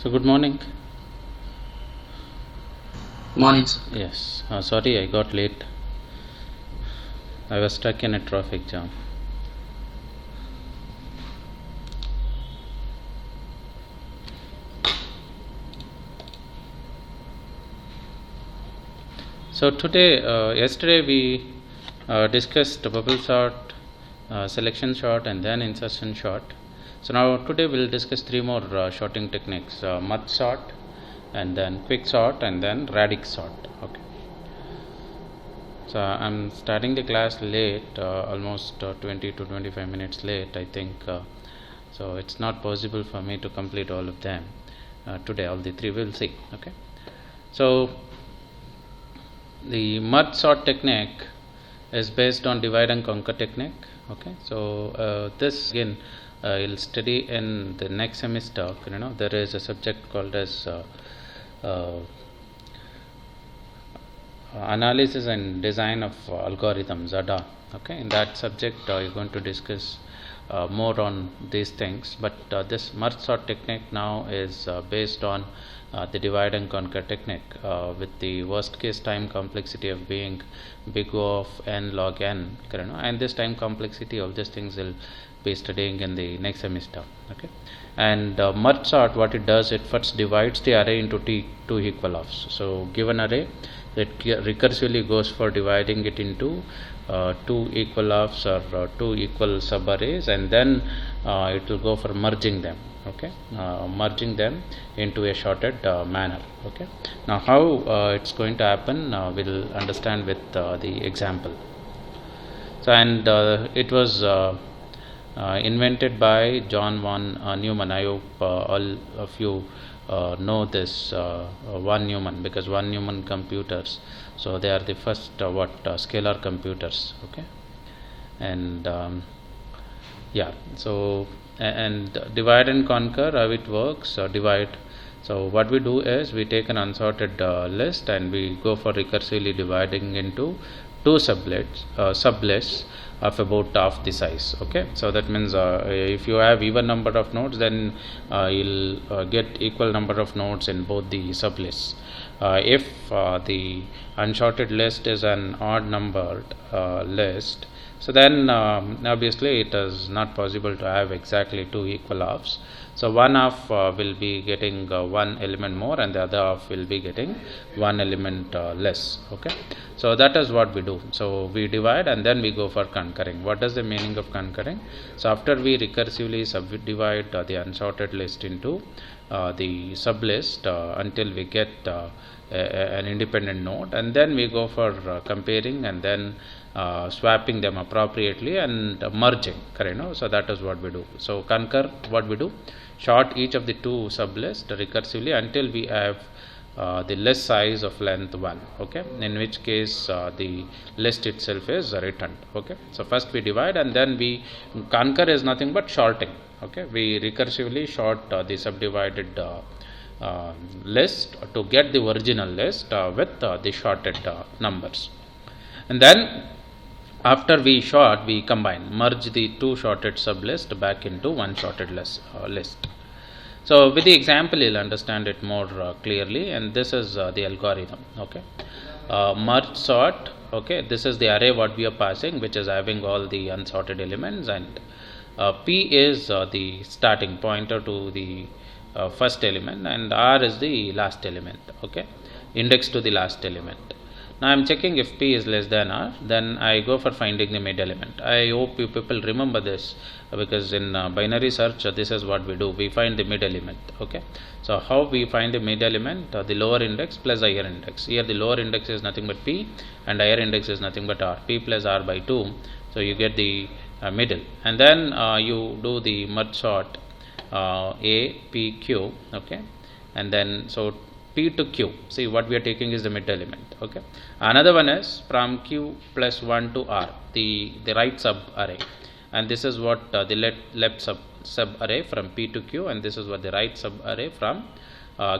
So good morning. Morning, sir. Yes, sorry I got late. I was stuck in a traffic jam. So yesterday we discussed bubble sort, selection sort, and then insertion sort. So now today we'll discuss three more sorting techniques: merge sort, and then quick sort, and then radix sort. Okay. So I'm starting the class late, almost 20 to 25 minutes late, I think. So it's not possible for me to complete all of them today. All the three we'll see. Okay. So the merge sort technique is based on divide and conquer technique. Okay. So this again you'll study in the next semester. There is a subject called as analysis and design of algorithms, ADA. Okay, in that subject you're going to discuss more on these things, but this merge sort technique now is based on the divide and conquer technique with the worst case time complexity of being big O of n log n, and this time complexity of these things will be studying in the next semester. Okay, and merge sort, what it does, it first divides the array into two equal halves. So given array, it recursively goes for dividing it into two equal halves or two equal subarrays, and then it will go for merging them. Okay, merging them into a sorted manner. Okay, now how it's going to happen we'll understand with the example. So and it was invented by John von Neumann. I hope all of you know this von Neumann, because von Neumann computers, so they are the first scalar computers. Okay, and yeah, so and divide and conquer, how it works. Divide, so what we do is we take an unsorted list and we go for recursively dividing into two sublists of about half the size. Okay, so that means if you have even number of nodes, then you'll get equal number of nodes in both the sublists. If the unsorted list is an odd numbered list, so then obviously it is not possible to have exactly two equal halves. So one half will be getting one element more, and the other half will be getting one element less. Okay, so that is what we do. So we divide and then we go for concurring. What is the meaning of concurring? So after we recursively subdivide the unsorted list into the sublist until we get an independent node, and then we go for comparing and then swapping them appropriately and merging. Correct? So that is what we do. So concur, what we do, sort each of the two sublists recursively until we have the list size of length 1. Okay, in which case the list itself is returned. Okay, so first we divide and then we concur is nothing but sorting. Okay, we recursively sort the subdivided list to get the original list with the sorted numbers, and then after we sort, we combine, merge the two sorted sublist back into one sorted list. So with the example you'll understand it more clearly, and this is the algorithm. Okay, merge sort. Okay, this is the array what we are passing, which is having all the unsorted elements, and P is the starting pointer to the first element, and R is the last element. Okay, index to the last element. Now I am checking if P is less than R, then I go for finding the mid element. I hope you people remember this, because in binary search this is what we do, we find the mid element. Okay, so how we find the mid element? The lower index plus higher index. Here the lower index is nothing but P and higher index is nothing but R. P plus R by 2, so you get the middle, and then you do the merge sort A, P, Q. Okay, and then so P to Q. See, what we are taking is the mid element. Okay, another one is from Q plus 1 to R, the right sub array, and this is what the left sub array from P to Q, and this is what the right sub array from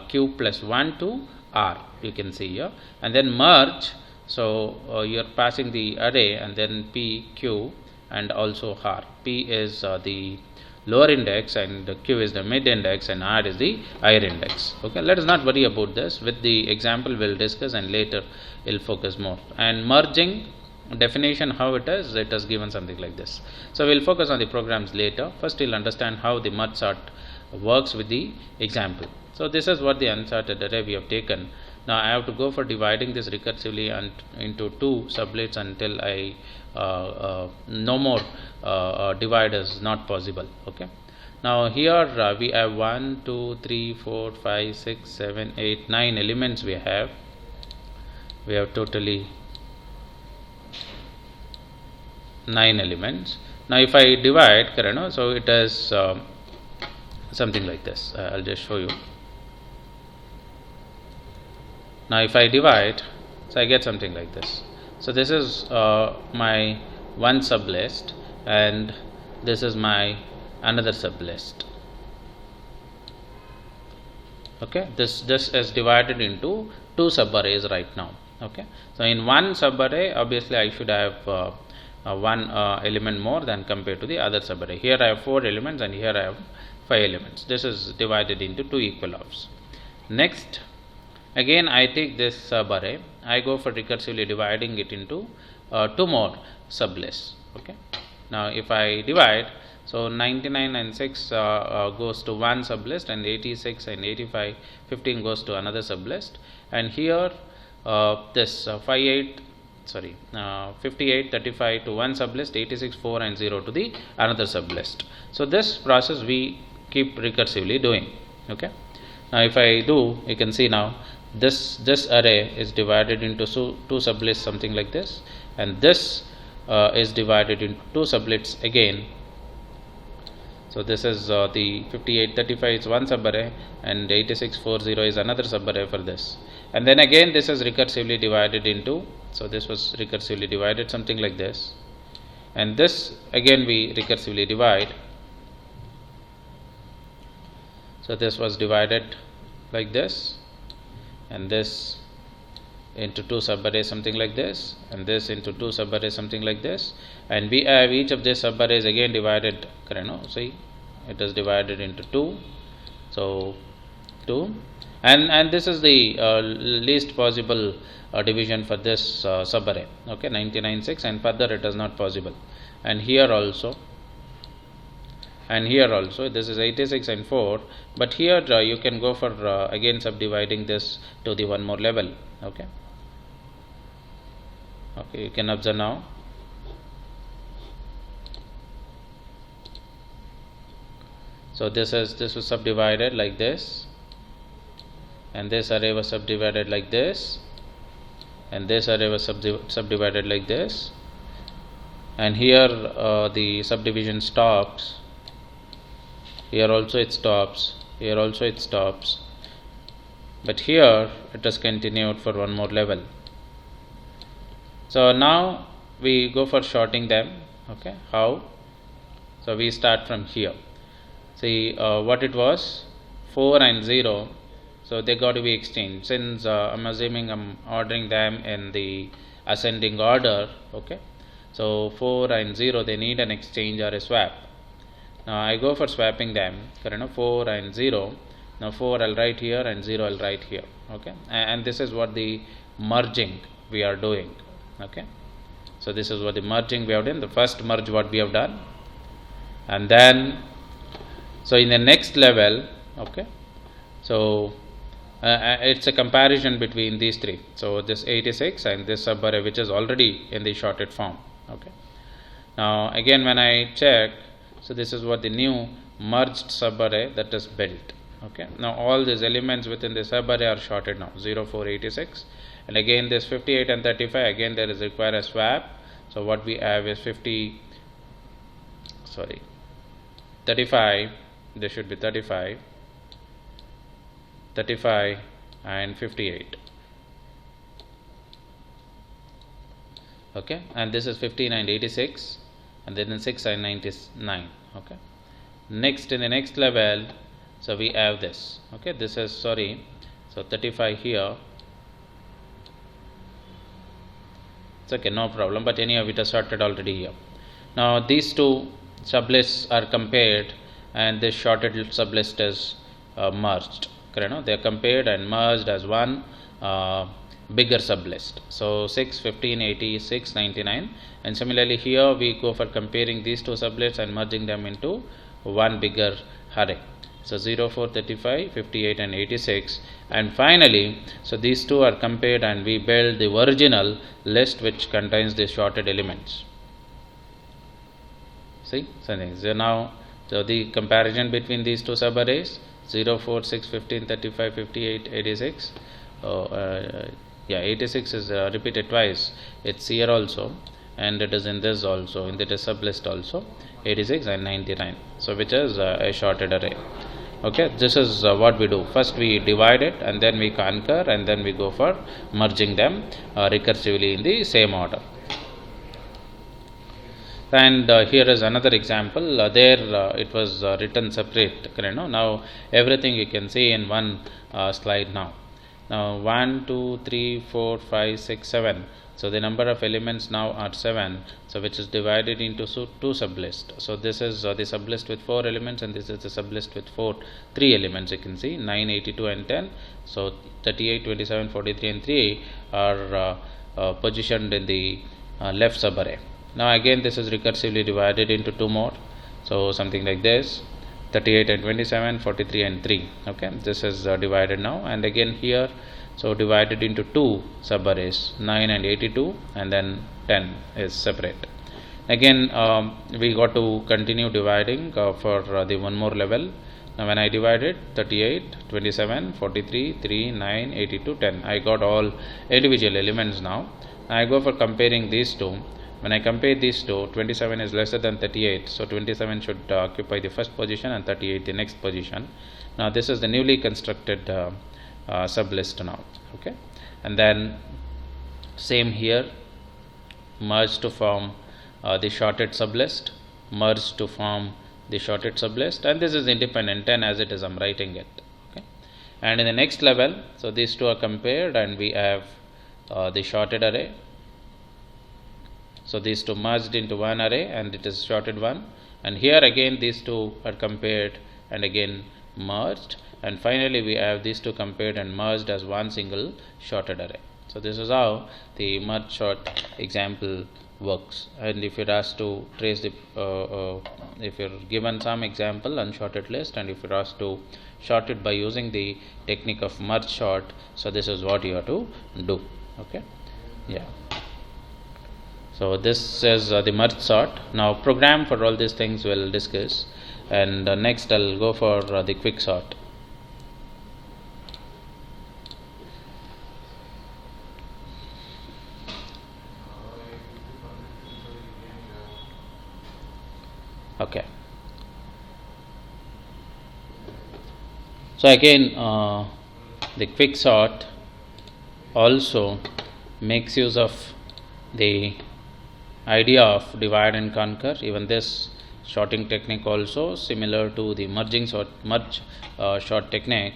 Q plus 1 to R, you can see here. And then merge, so you are passing the array and then P, Q and also R. P is the lower index, and q is the mid index, and r is the higher index. Okay, let us not worry about this. With the example we'll discuss, and later we'll focus more. And merging definition, how it is given something like this. So we'll focus on the programs later. First we'll understand how the merge sort works with the example. So this is what the unsorted array we have taken. Now I have to go for dividing this recursively and into two sublets until I no more dividers not possible. Okay. Now here we have 1, 2, 3, 4, 5, 6, 7, 8, 9 elements we have. We have totally 9 elements. Now if I divide, so it is something like this. I'll just show you. Now if I divide, so I get something like this. So this is my one sublist, and this is my another sublist. Okay, this is divided into two subarrays right now. Okay, so in one subarray, obviously I should have one element more than compared to the other subarray. Here I have 4 elements, and here I have 5 elements. This is divided into two equal halves. Next, again I take this subarray, I go for recursively dividing it into 2 more sublists. Okay, now if I divide, so 99 and 6 goes to one sublist, and 86 and 85, 15 goes to another sublist, and here this 58, 35 to one sublist, 86, 4 and 0 to the another sublist. So this process we keep recursively doing. Okay, now if I do, you can see now this array is divided into two sublists, something like this, and this is divided into two sublists again. So this is the 58, 35 is one subarray, and 86, 40 is another subarray for this. And then again this is recursively divided into, so this was recursively divided something like this, and this again we recursively divide. So this was divided like this, and this into two subarrays something like this, and this into two subarrays something like this, and we have each of these subarrays again divided, see it is divided into 2, so 2, and this is the least possible division for this subarray. Okay, 99, 6, and further it is not possible, and here also, this is 86 and 4, but here you can go for again subdividing this to the one more level. Okay, you can observe now. So this was subdivided like this, and this array was subdivided like this, and this array was subdivided like this, and here the subdivision stops. Here also it stops, here also it stops, but here it has continued for one more level. So now we go for sorting them. Okay, how? So we start from here. See what it was, 4 and 0, so they got to be exchanged. Since I'm assuming I'm ordering them in the ascending order. Okay, so 4 and 0 they need an exchange or a swap. Now I go for swapping them, 4 and 0. Now 4 I'll write here, and 0 I'll write here. Okay, and this is what the merging we are doing. Okay, so this is what the merging we have done, the first merge what we have done, and then so in the next level, okay, so it's a comparison between these three. So this 86 and this subarray which is already in the shorted form. Okay, now again when I check, so this is what the new merged subarray that is built. Okay, now all these elements within the subarray are shorted now, 0, 4, 86, and again this 58 and 35, again there is require a swap. So what we have is 35, this should be 35 and 58. Okay, and this is 15 and 86, and then 6 and 99. Okay, next in the next level, so we have this. Okay, this is so 35 here. It's okay, no problem, but anyhow it is sorted already here. Now these two sublists are compared, and this shorted sublist is merged. Correct? They are compared and merged as one bigger sublist. So 6, 15, 80, 6, 99, and similarly here we go for comparing these two sublists and merging them into one bigger array. So 0, 4, 35, 58 and 86, and finally so these two are compared and we build the original list which contains the shorted elements. See, so now so the comparison between these two subarrays 0, 4, 6, 15, 35, 58, 86. 86 is repeated twice. It's here also, and it is in this also, in the sublist also, 86 and 99. So which is a shorted array. Okay, this is what we do. First we divide it, and then we conquer, and then we go for merging them recursively in the same order. And here is another example. There it was written separate. Now everything you can see in one slide now. Now 1, 2, 3, 4, 5, 6, 7. So the number of elements now are 7. So which is divided into two sublists. So this is the sublist with 4 elements, and this is the sublist with 3 elements. You can see 9, 82 and 10. So 38, 27, 43 and 3 are positioned in the left subarray. Now again this is recursively divided into 2 more. So something like this. 38 and 27, 43 and 3. Okay, this is divided now, and again here so divided into 2 subarrays, 9 and 82, and then 10 is separate. Again we got to continue dividing for the one more level. Now when I divided 38, 27, 43, 3, 9, 82, 10, I got all individual elements now. I go for comparing these two. When I compare these two, 27 is lesser than 38, so 27 should occupy the first position and 38 the next position. Now this is the newly constructed sublist now. Okay, and then same here, merge to form the shorted sublist, merge to form the shorted sublist, and this is independent 10 as it is. I'm writing it. Okay, and in the next level, so these two are compared and we have the shorted array. So these two merged into one array and it is shorted one, and here again these two are compared and again merged, and finally we have these two compared and merged as one single shorted array. So this is how the merge sort example works. And if you're asked to trace the if you're given some example unshorted list, and if you're asked to sort it by using the technique of merge sort, so this is what you have to do. Okay, yeah. So this is the merge sort. Now program for all these things we'll discuss, and next I'll go for the quick sort. Okay. So again the quick sort also makes use of the idea of divide and conquer. Even this sorting technique also similar to the merge sort technique.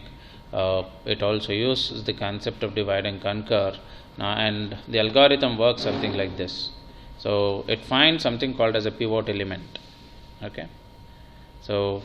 It also uses the concept of divide and conquer, and the algorithm works something like this. So it finds something called as a pivot element. Okay, so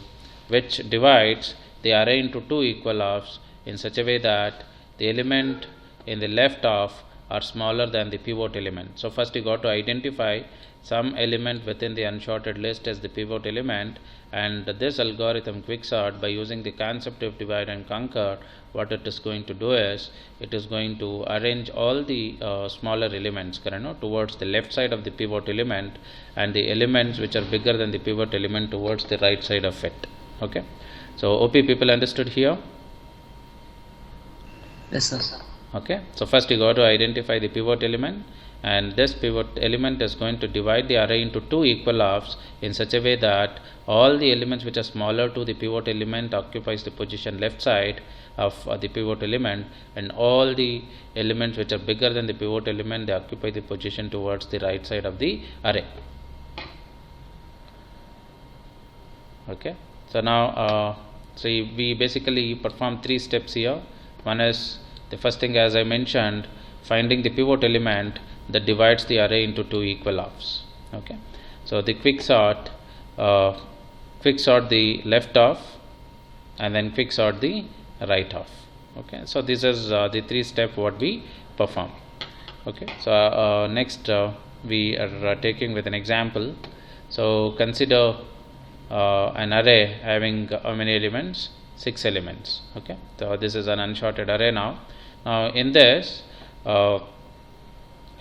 which divides the array into two equal halves in such a way that the element in the left half are smaller than the pivot element. So first you got to identify some element within the unsorted list as the pivot element, and this algorithm quicksort, by using the concept of divide and conquer, what it is going to do is it is going to arrange all the smaller elements towards the left side of the pivot element, and the elements which are bigger than the pivot element towards the right side of it. Okay, so OP people understood here? Yes sir. Okay, so first you got to identify the pivot element, and this pivot element is going to divide the array into two equal halves in such a way that all the elements which are smaller to the pivot element occupies the position left side of the pivot element, and all the elements which are bigger than the pivot element, they occupy the position towards the right side of the array. Okay, so now we basically perform 3 steps here. One is, the first thing, as I mentioned, finding the pivot element that divides the array into two equal halves. Okay, so the quick sort quick sort the left off, and then quick sort the right off. Okay, so this is the 3 step what we perform. Okay, so next we are taking with an example. So consider an array having how many elements? 6 elements. Okay, so this is an unsorted array now. Now in this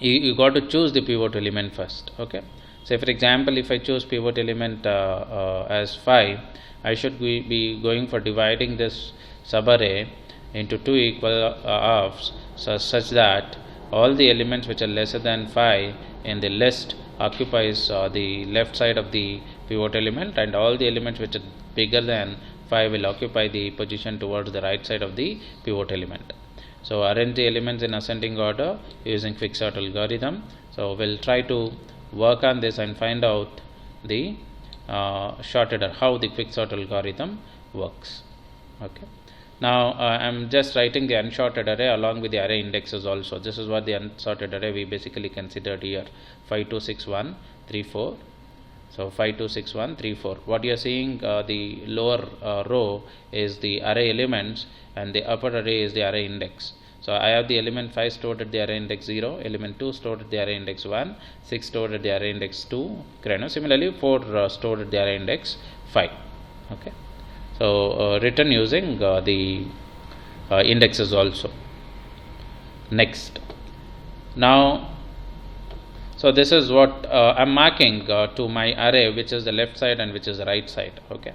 you got to choose the pivot element first. Okay, so for example, if I choose pivot element as 5, I should be going for dividing this subarray into 2 equal halves, such that all the elements which are lesser than 5 in the list occupies the left side of the pivot element, and all the elements which are bigger than 5 will occupy the position towards the right side of the pivot element. So arrange the elements in ascending order using quicksort algorithm. So we'll try to work on this and find out the sorted or how the quicksort algorithm works. Okay. Now I'm just writing the unsorted array along with the array indexes also. This is what the unsorted array we basically considered here: 5 2 6 1 3 4. So 5 2 6 1 3 4. What you are seeing, the lower row is the array elements, and the upper array is the array index. So I have the element 5 stored at the array index 0, element 2 stored at the array index 1, 6 stored at the array index 2. Similarly 4 stored at the array index 5. Okay. So written using the indexes also. Next, now, so this is what I'm marking to my array, which is the left side and which is the right side. Okay.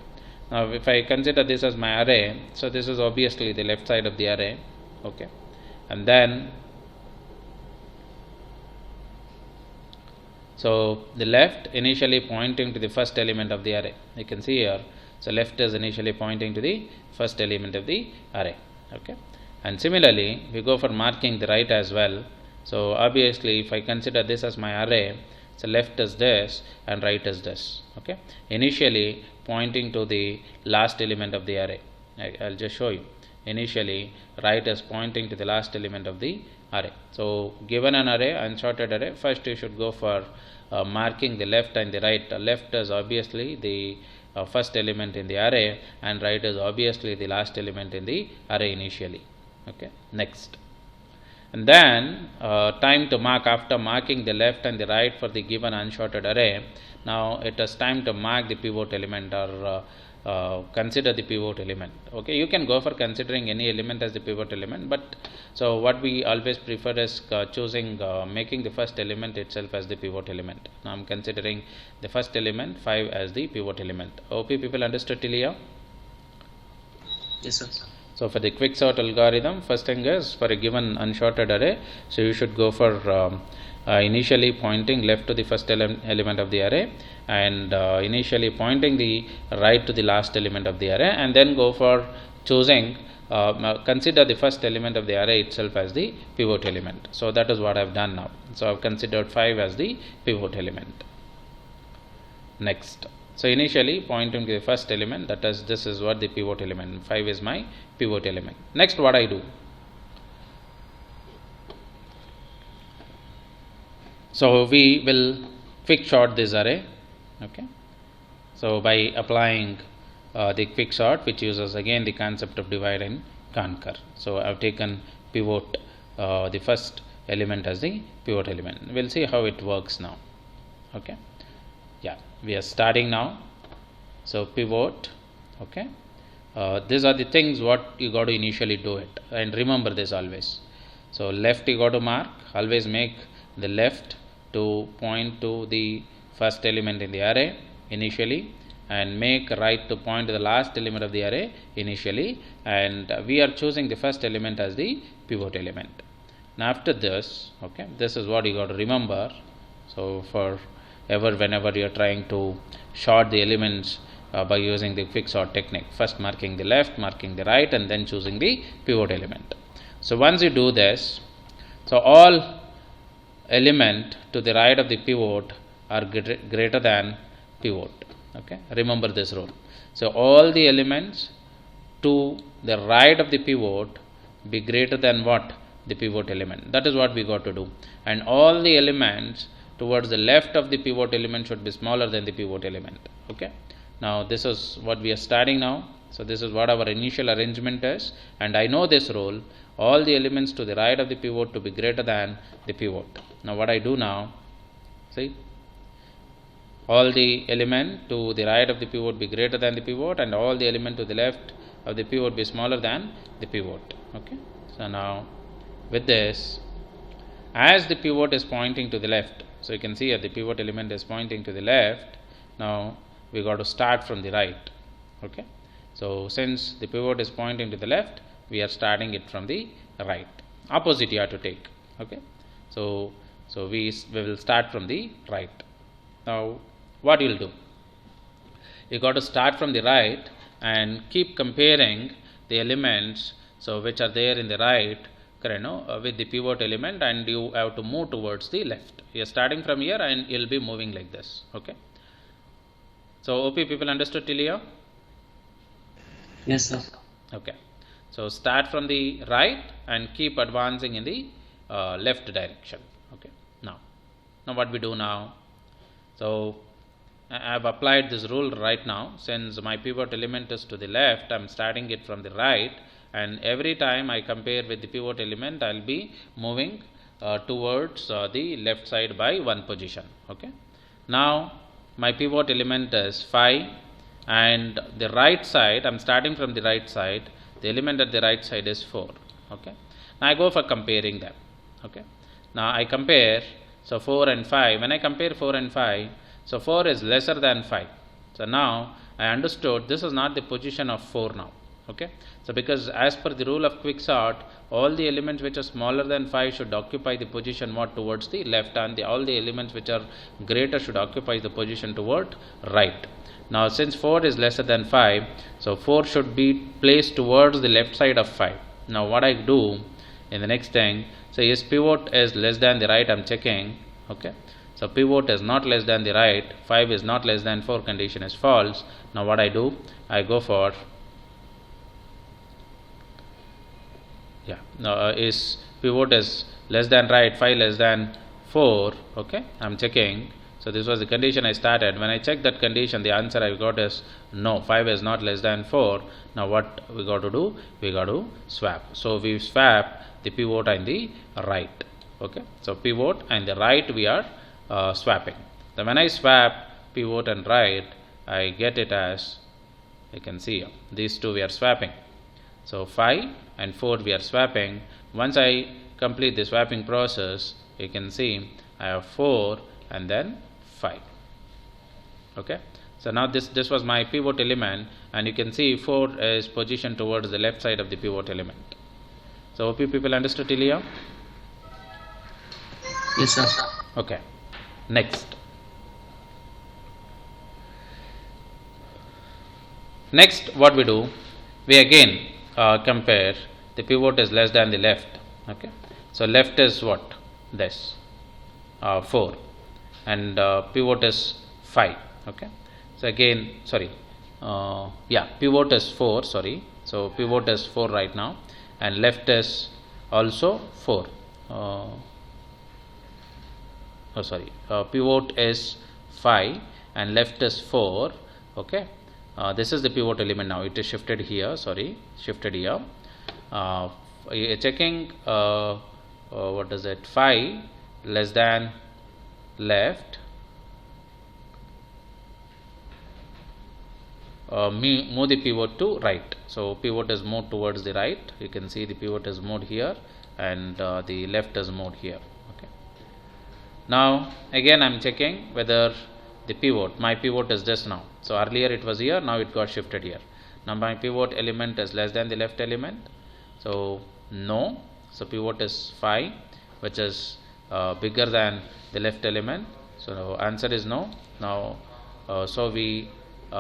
Now if I consider this as my array, so this is obviously the left side of the array. Okay, and then so the left initially pointing to the first element of the array. You can see here. So left is initially pointing to the first element of the array. Okay, and similarly we go for marking the right as well. So obviously if I consider this as my array, so left is this and right is this. Okay, initially pointing to the last element of the array. I'll just show you. Initially right is pointing to the last element of the array. So given an array, unsorted array, first you should go for marking the left and the right. Left is obviously the first element in the array, and right is obviously the last element in the array initially. Okay, next, and then time to mark. After marking the left and the right for the given unsorted array, now it is time to mark the pivot element, or consider the pivot element. Okay, you can go for considering any element as the pivot element, but so what we always prefer is choosing making the first element itself as the pivot element. Now I'm considering the first element 5 as the pivot element. Hope people understood till here? Yes, sir. So for the quicksort algorithm, first thing is, for a given unsorted array, so you should go for initially pointing left to the first element of the array, and initially pointing the right to the last element of the array, and then go for choosing consider the first element of the array itself as the pivot element. So that is what I have done now. So I have considered 5 as the pivot element. Next, so initially pointing to the first element, that is, this is what the pivot element, 5 is my pivot element. Next, what I do, so we will quick sort this array. Okay, so by applying the quick sort, which uses again the concept of divide and conquer. So I have taken pivot, the first element as the pivot element. We'll see how it works now. Okay, yeah, we are starting now. So pivot. Okay, these are the things what you got to initially do it, and remember this always. So left you got to mark, always make the left to point to the first element in the array initially, and make right to point to the last element of the array initially, and we are choosing the first element as the pivot element. Now after this, okay, this is what you got to remember. So for whenever you are trying to sort the elements by using the quicksort technique, first marking the left, marking the right, and then choosing the pivot element. So once you do this, so all element to the right of the pivot are greater than pivot. Okay, remember this rule. So all the elements to the right of the pivot be greater than what? The pivot element. That is what we got to do. And all the elements towards the left of the pivot element should be smaller than the pivot element. Okay, Now this is what we are starting now. So this is what our initial arrangement is, and I know this rule, all the elements to the right of the pivot to be greater than the pivot. Now what I do now, see, all the element to the right of the pivot be greater than the pivot, and all the element to the left of the pivot be smaller than the pivot. Okay, so now with this, as the pivot is pointing to the left, so you can see that the pivot element is pointing to the left. Now we got to start from the right. Okay, so since the pivot is pointing to the left, we are starting it from the right. Opposite you have to take. Okay, so we will start from the right. Now what you will do, you got to start from the right and keep comparing the elements, so which are there in the right, with the pivot element, and you have to move towards the left. You are starting from here and you will be moving like this. Okay, so OP people understood till here? Yes, sir. Okay, so start from the right and keep advancing in the left direction. Okay, now what we do now, so I have applied this rule right now. Since my pivot element is to the left, I am starting it from the right, and every time I compare with the pivot element, I will be moving towards the left side by one position. Okay, now my pivot element is 5, and the right side, I am starting from the right side, the element at the right side is 4. Okay, now I go for comparing them. Okay, now I compare, so 4 and 5. When I compare 4 and 5, so 4 is lesser than 5. So now I understood this is not the position of 4 now. Okay, so because as per the rule of quicksort, all the elements which are smaller than 5 should occupy the position what towards the left, and all the elements which are greater should occupy the position toward right. Now since 4 is lesser than 5, so 4 should be placed towards the left side of 5. Now what I do in the next thing, so is pivot is less than the right, I am checking. Okay, so pivot is not less than the right, 5 is not less than 4, condition is false. Now what I do, I go for is pivot is less than right, 5 less than 4. Okay, I am checking. So this was the condition I started. When I check that condition, the answer I got is no, 5 is not less than 4. Now what we got to do, we got to swap. So we swap the pivot and the right. Okay, so pivot and the right we are swapping. So when I swap pivot and right, I get it as, you can see here, these two we are swapping. So 5 and 4 we are swapping. Once I complete the swapping process, you can see I have 4 and then 5. Okay, so now this was my pivot element, and you can see 4 is positioned towards the left side of the pivot element. So hope you people understood till here? Yes, sir. Okay, next what we do, we again compare the pivot is less than the left. Okay, so left is what, this 4, and pivot is 5. Okay, so again, sorry, pivot is 4, sorry, so pivot is 4 right now, and left is also 4. Pivot is 5 and left is 4. Okay, this is the pivot element. Now it is shifted here, shifted here. Checking what is it, 5 less than left, move the pivot to right. So pivot is moved towards the right. You can see the pivot is moved here, and the left is moved here. Okay, now again I am checking whether the pivot, my pivot is this now. So earlier it was here, now it got shifted here. Now my pivot element is less than the left element, so no. So pivot is 5, which is bigger than the left element. So answer is no. Now so we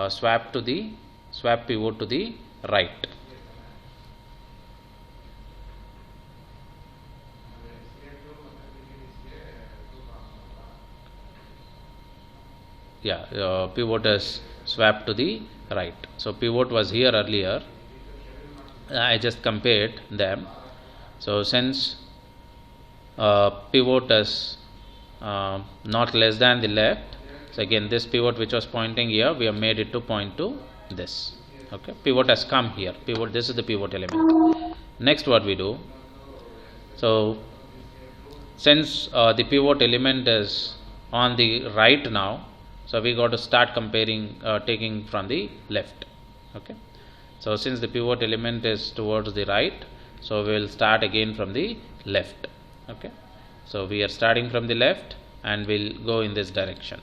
swap pivot to the right. Pivot is swapped to the right. So pivot was here earlier, I just compared them. So since pivot is not less than the left, So again, this pivot which was pointing here, we have made it to point to this. Okay, pivot has come here. Pivot. This is the pivot element. Next, what we do? So since the pivot element is on the right now, so we got to start comparing, taking from the left. Okay. So since the pivot element is towards the right, so we will start again from the left. Okay. So we are starting from the left and we'll go in this direction.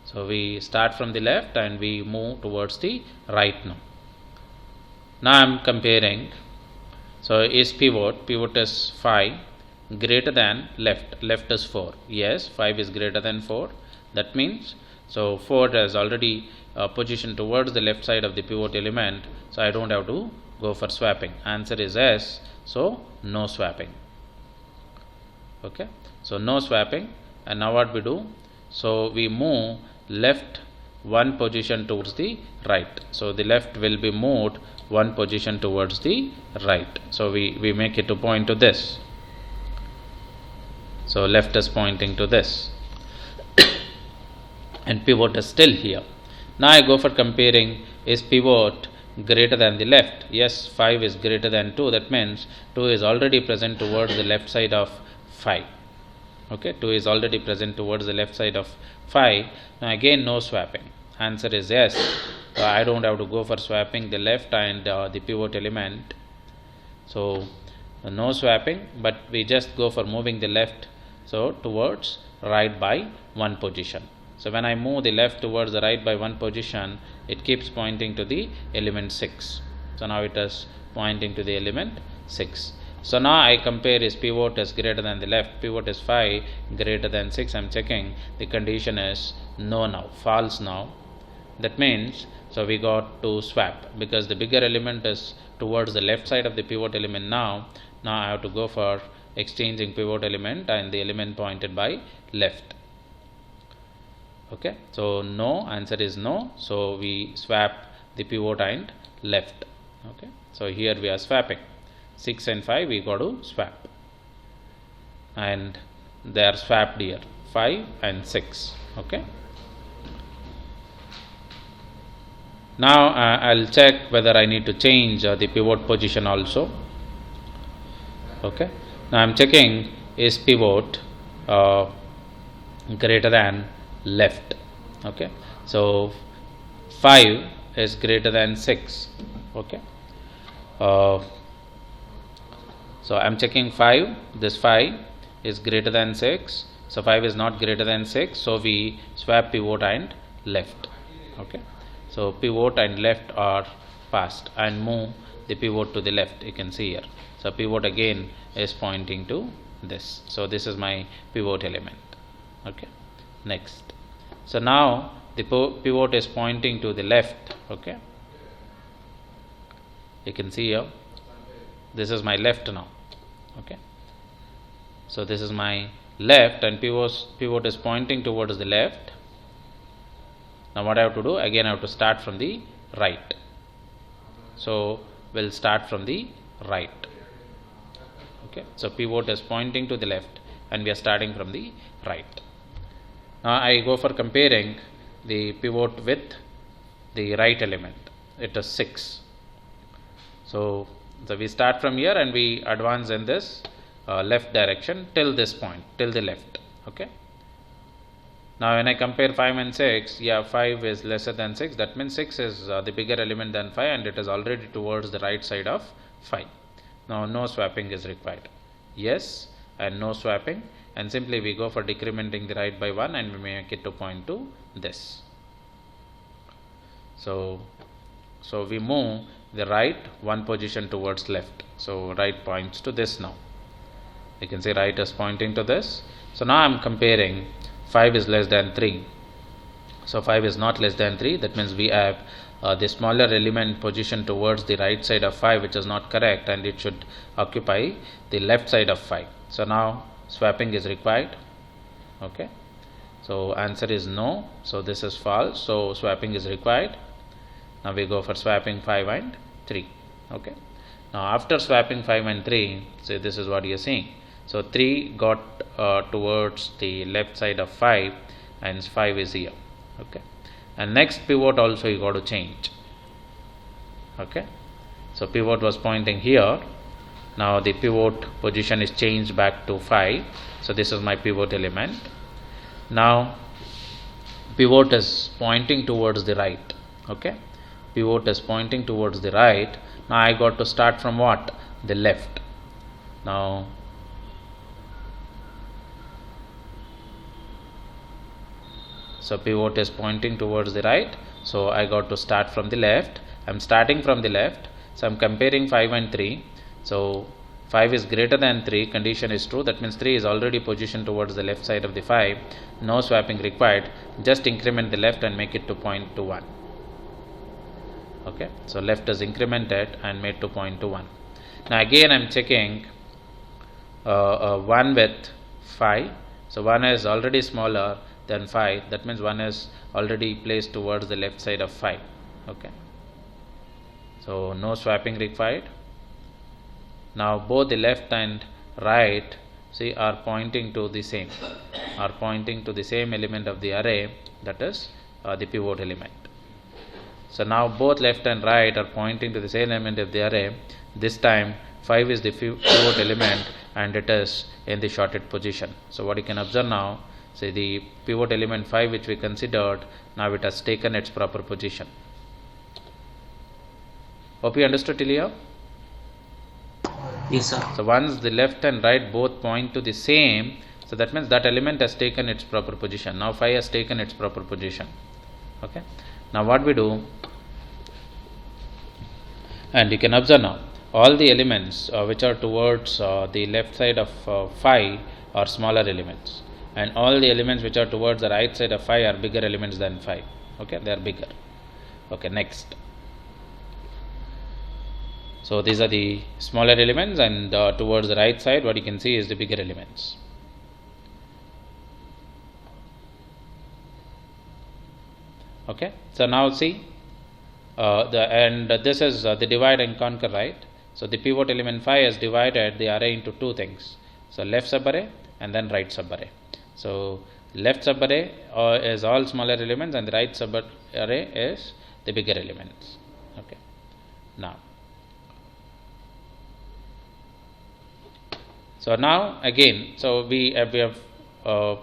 So we start from the left and we move towards the right now. Now I am comparing. So is pivot is 5 greater than left. Left is 4. Yes, 5 is greater than 4. That means, so 4 is already positioned towards the left side of the pivot element. So I don't have to go for swapping. Answer is yes. So no swapping. Okay. So no swapping. And now what we do? So we move left one position towards the right. So the left will be moved one position towards the right. So we make it to point to this. So left is pointing to this. And pivot is still here. Now I go for comparing, is pivot greater than the left? Yes, 5 is greater than 2. That means 2 is already present towards the left side of 5. Okay, 2 is already present towards the left side of 5. Now again, no swapping. Answer is yes. I don't have to go for swapping the left and the pivot element. So no swapping, but we just go for moving the left so towards right by one position. So when I move the left towards the right by one position, it keeps pointing to the element 6. So now it is pointing to the element 6. So now I compare, is pivot is greater than the left? Pivot is 5 greater than 6. I am checking. The condition is no now, false now. That means, so we got to swap because the bigger element is towards the left side of the pivot element now. Now I have to go for exchanging pivot element and the element pointed by left. Okay, so no, answer is no. So we swap the pivot and left. Okay, so here we are swapping 6 and 5, we got to swap, and they are swapped here, 5 and 6. Okay. Now I'll check whether I need to change the pivot position also. Okay. Now I'm checking, is pivot greater than left? Okay. So 5 is greater than 6. Okay. So I'm checking 5. This 5 is greater than 6. So 5 is not greater than 6. So we swap pivot and left. Okay. So pivot and left are passed and move the pivot to the left. You can see here. So pivot again is pointing to this. So this is my pivot element. Okay. Next. So now the pivot is pointing to the left. Okay. You can see here. This is my left now. Okay. So this is my left and pivot is pointing towards the left. Now what I have to do? Again I have to start from the right. So we'll start from the right. Okay. So pivot is pointing to the left and we are starting from the right. Now I go for comparing the pivot with the right element. It is 6. So we start from here and we advance in this left direction till this point, till the left. Okay. Now when I compare 5 and 6, yeah, 5 is lesser than 6. That means 6 is the bigger element than 5 and it is already towards the right side of 5. Now no swapping is required. Yes and no swapping, and simply we go for decrementing the right by 1 and we make it to point to this. So we move the right one position towards left. So right points to this now. You can see right is pointing to this. So now I am comparing 5 is less than 3. So 5 is not less than 3. That means we have the smaller element position towards the right side of 5, which is not correct, and it should occupy the left side of 5. So now swapping is required. Okay. So answer is no. So this is false. So swapping is required. Now we go for swapping 5 and 3. Okay. Now after swapping 5 and 3, say this is what you are seeing. So 3 got towards the left side of 5, and 5 is here. Okay, and next pivot also you got to change. Okay, so pivot was pointing here. Now the pivot position is changed back to 5. So this is my pivot element. Now pivot is pointing towards the right. Okay, pivot is pointing towards the right. Now I got to start from what? The left. Now so pivot is pointing towards the right, so I got to start from the left. I'm starting from the left, so I'm comparing 5 and 3. So 5 is greater than 3, condition is true, that means 3 is already positioned towards the left side of the 5. No swapping required, just increment the left and make it to point to 1. Okay, so left is incremented and made to point to 1. Now again I'm checking 1 with 5. So 1 is already smaller than 5, that means 1 is already placed towards the left side of 5. Okay, so no swapping required. Now both the left and right, see, are pointing to the same element of the array, that is the pivot element. So now both left and right are pointing to the same element of the array. This time 5 is the pivot element and it is in the shorted position. So what you can observe now, say the pivot element 5 which we considered, now it has taken its proper position. Hope you understood till here? Yes, sir. So once the left and right both point to the same, so that means that element has taken its proper position. Now 5 has taken its proper position. Okay, now what we do, and you can observe now all the elements which are towards the left side of 5 are smaller elements, and all the elements which are towards the right side of 5 are bigger elements than 5. Okay, they are bigger. Okay, next. So these are the smaller elements, and towards the right side what you can see is the bigger elements. Okay, so now see this is the divide and conquer, right? So the pivot element 5 has divided the array into two things, so left subarray and then right subarray. So left subarray is all smaller elements and the right subarray is the bigger elements. Okay, now so now again, so we have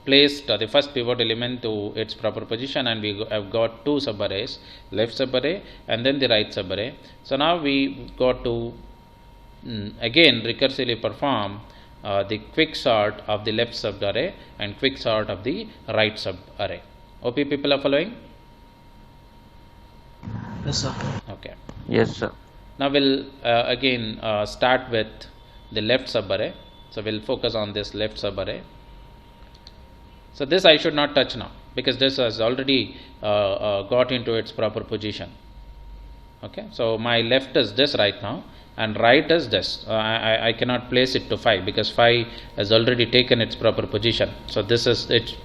placed the first pivot element to its proper position, and we have got two subarrays, left subarray and then the right subarray. So now we got to again recursively perform the quick sort of the left subarray and quick sort of the right subarray. OP people are following? Yes, sir. Okay. Yes, sir. Now we'll again start with the left subarray. So we'll focus on this left subarray. So this I should not touch now, because this has already got into its proper position. Okay, so my left is this right now and right is this. I cannot place it to 5 because 5 has already taken its proper position. So this is its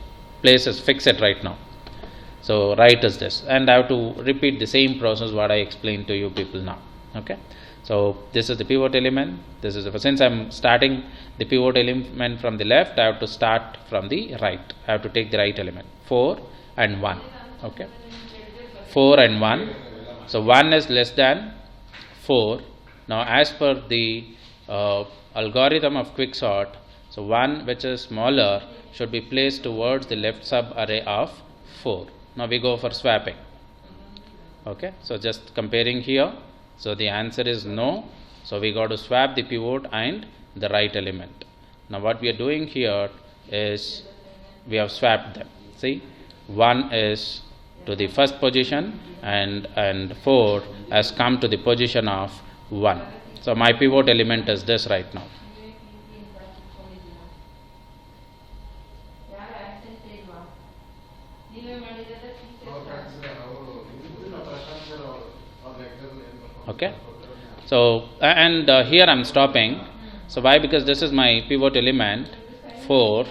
place is fixed right now. So right is this, and I have to repeat the same process what I explained to you people now. Okay, so this is the pivot element. This is since I am starting the pivot element from the left, I have to start from the right. I have to take the right element, 4 and 1. Okay, 4 and 1. So 1 is less than 4. Now as per the algorithm of quicksort, so 1 which is smaller should be placed towards the left sub array of 4. Now we go for swapping. Okay, so just comparing here. So the answer is no. So we got to swap the pivot and the right element. Now what we are doing here is we have swapped them. See, 1 is to the first position and 4 has come to the position of 1. So my pivot element is this right now. Okay, so and here I am stopping. So why? Because this is my pivot element 4.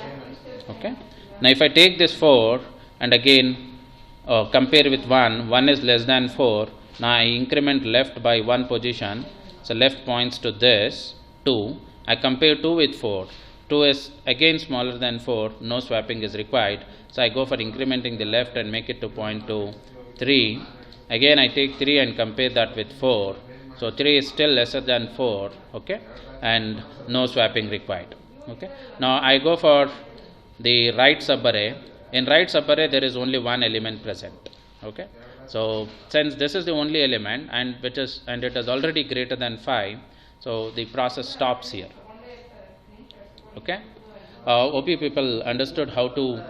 Okay, now if I take this 4 and again compare with 1, 1 is less than 4. Now I increment left by 1 position. So left points to this 2. I compare 2 with 4. 2 is again smaller than 4, no swapping is required. So I go for incrementing the left and make it to point to 3. Again I take 3 and compare that with 4. So 3 is still lesser than 4, okay, and no swapping required. Okay. Now I go for the right subarray. In right subarray there is only one element present. Okay. So since this is the only element and it is already greater than 5, so the process stops here. Okay. OP people understood how to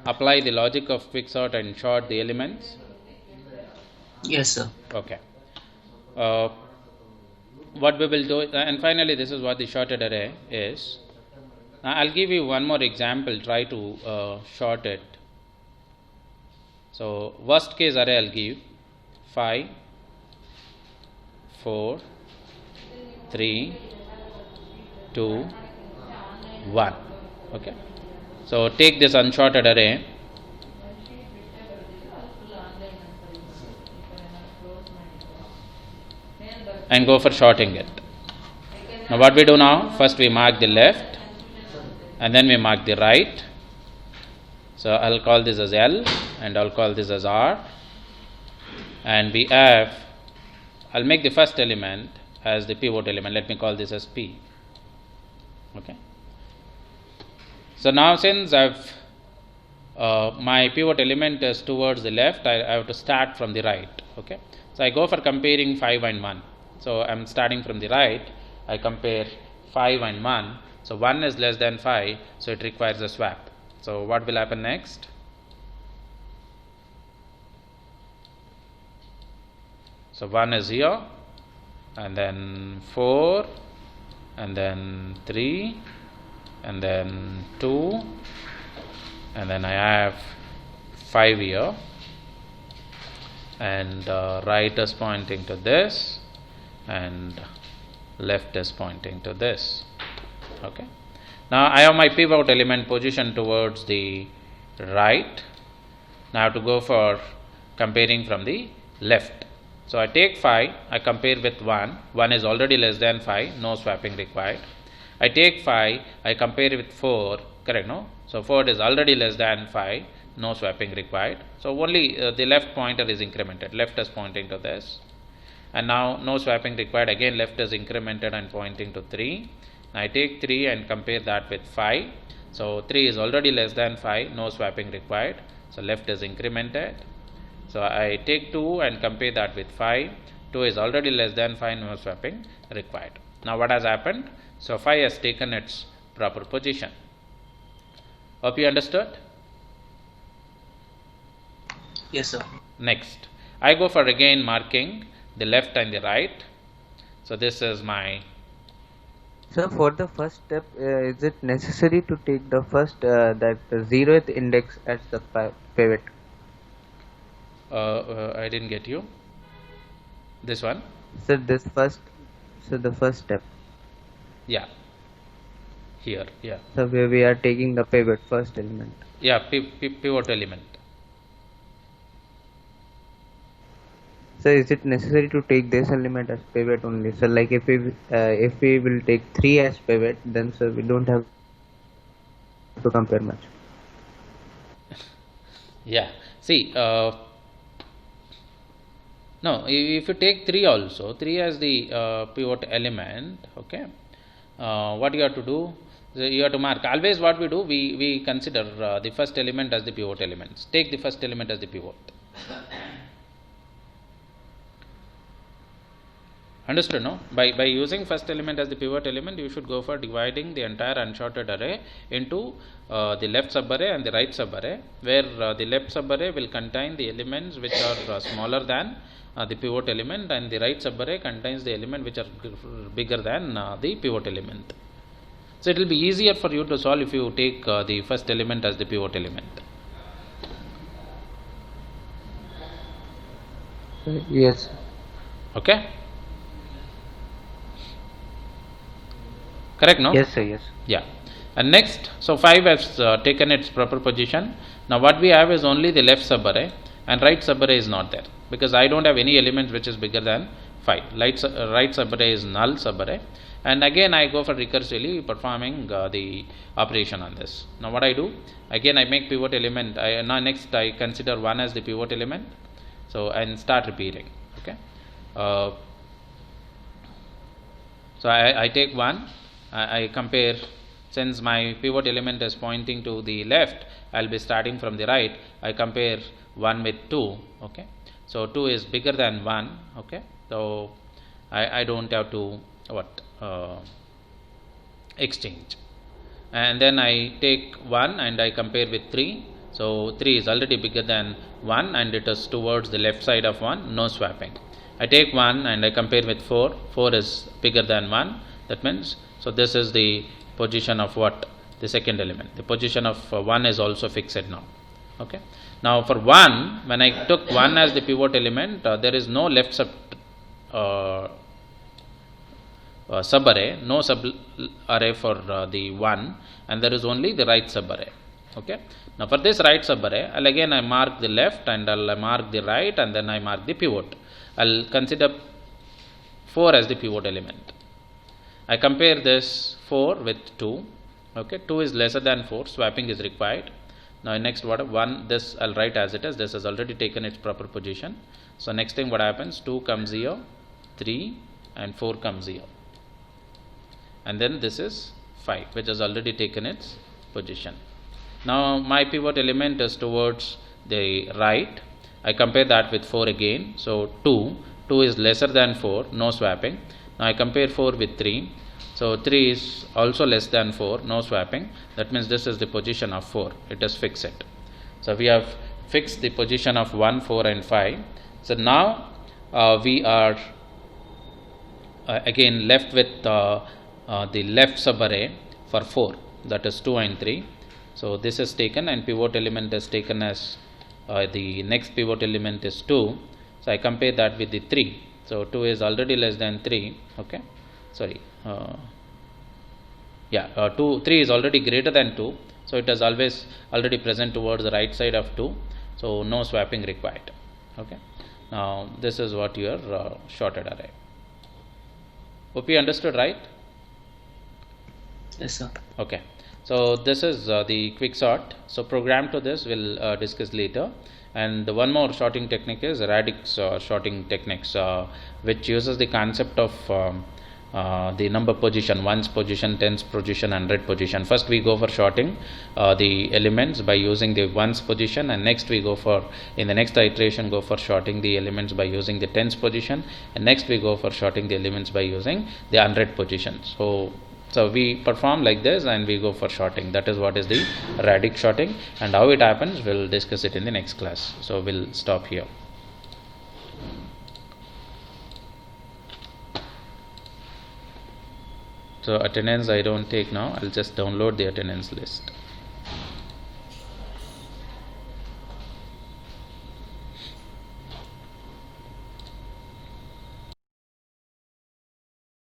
apply the logic of quicksort and sort the elements? Yes, sir. Okay. What we will do, and finally this is what the sorted array is. I'll give you one more example, try to sort it. So worst case array I'll give 5, 4, 3, 2, 1. Okay. So take this unsorted array and go for sorting it. Now what we do now, first we mark the left and then we mark the right. So I'll call this as L and I'll call this as R, and we have, I'll make the first element as the pivot element, let me call this as P. Okay. So now since I've my pivot element is towards the left, I have to start from the right. Okay. So I go for comparing 5 and 1. So I'm starting from the right, I compare 5 and 1. So 1 is less than 5, so it requires a swap. So what will happen next? So 1 is here, and then 4, and then 3, and then 2, and then I have 5 here, and right is pointing to this and left is pointing to this. Okay. Now I have my pivot element position towards the right. Now I have to go for comparing from the left. So I take 5, I compare with 1. 1 is already less than 5, no swapping required. I take 5, I compare with 4, correct, no? So 4 is already less than 5, no swapping required. So only the left pointer is incremented, left is pointing to this. And now no swapping required, again left is incremented and pointing to 3. I take 3 and compare that with 5. So 3 is already less than 5, no swapping required. So left is incremented. So I take 2 and compare that with 5. 2 is already less than 5, no swapping required. Now what has happened? So 5 has taken its proper position. Hope you understood? Yes, sir. Next, I go for again marking the left and the right. So this is my. So for the first step, is it necessary to take the first that 0th index as the pivot? I didn't get you. This one? So the first step. Yeah. Here, yeah. So where we are taking the pivot first element. Yeah, pivot element. So is it necessary to take this element as pivot only? So like if we will take 3 as pivot, then so we don't have to compare much. Yeah. See, no, if you take 3 also, 3 as the pivot element, okay, what you have to do, you have to mark. Always what we do, we consider the first element as the pivot elements. Take the first element as the pivot. Understood, no? By using first element as the pivot element, you should go for dividing the entire unsorted array into the left subarray and the right subarray, where the left subarray will contain the elements which are smaller than the pivot element, and the right subarray contains the element which are bigger than the pivot element. So it will be easier for you to solve if you take the first element as the pivot element. Yes. Okay? Correct, no? Yes, sir. Yes. Yeah. And next, so 5 has taken its proper position. Now what we have is only the left subarray, and right subarray is not there, because I don't have any elements which is bigger than 5. Right subarray is null subarray, and again I go for recursively performing the operation on this. Now what I do, again I make pivot element. Now next I consider 1 as the pivot element, so and start repeating. Okay, so I take 1, I compare. Since my pivot element is pointing to the left, I'll be starting from the right. I compare 1 with 2. Okay, so 2 is bigger than 1. Okay, so I don't have to exchange. And then I take 1 and I compare with 3. So 3 is already bigger than 1 and it is towards the left side of 1, no swapping. I take 1 and I compare with 4. 4 is bigger than 1. That means, so this is the position of what? The second element. The position of 1 is also fixed now. Okay. Now for 1, when I took 1 as the pivot element, there is no left subarray, no sub array for the 1, and there is only the right subarray. Okay. Now for this right subarray, I mark the left and I'll mark the right and then I mark the pivot. I'll consider 4 as the pivot element. I compare this 4 with 2. Okay, 2 is lesser than 4, swapping is required. Now next what? 1, this I'll write as it is. This has already taken its proper position. So next thing what happens? 2 comes here, 3 and 4 comes here. And then this is 5, which has already taken its position. Now my pivot element is towards the right. I compare that with 4 again. So 2 is lesser than 4, no swapping. Now I compare 4 with 3. So 3 is also less than 4, no swapping. That means this is the position of 4. It is fixed. So we have fixed the position of 1, 4 and 5. So now we are again left with the left subarray for 4, that is 2 and 3. So this is taken and pivot element is taken as the next pivot element is 2. So I compare that with the 3. So 2 is already less than 3. Okay, sorry. 3 is already greater than 2. So it is always already present towards the right side of 2. So no swapping required. Okay. Now this is what your shorted array. Hope you understood, right? Yes, sir. Okay. So this is the quick sort. So program to this we'll discuss later. And the one more sorting technique is radix sorting techniques, which uses the concept of the number position, ones position, tens position, 100 position. First we go for sorting the elements by using the ones position, and next we go for, in the next iteration, go for sorting the elements by using the tens position, and next we go for sorting the elements by using the 100 position. So we perform like this and we go for sorting. That is what is the radix sorting, and how it happens we'll discuss it in the next class. So we'll stop here. So attendance I don't take now, I'll just download the attendance list.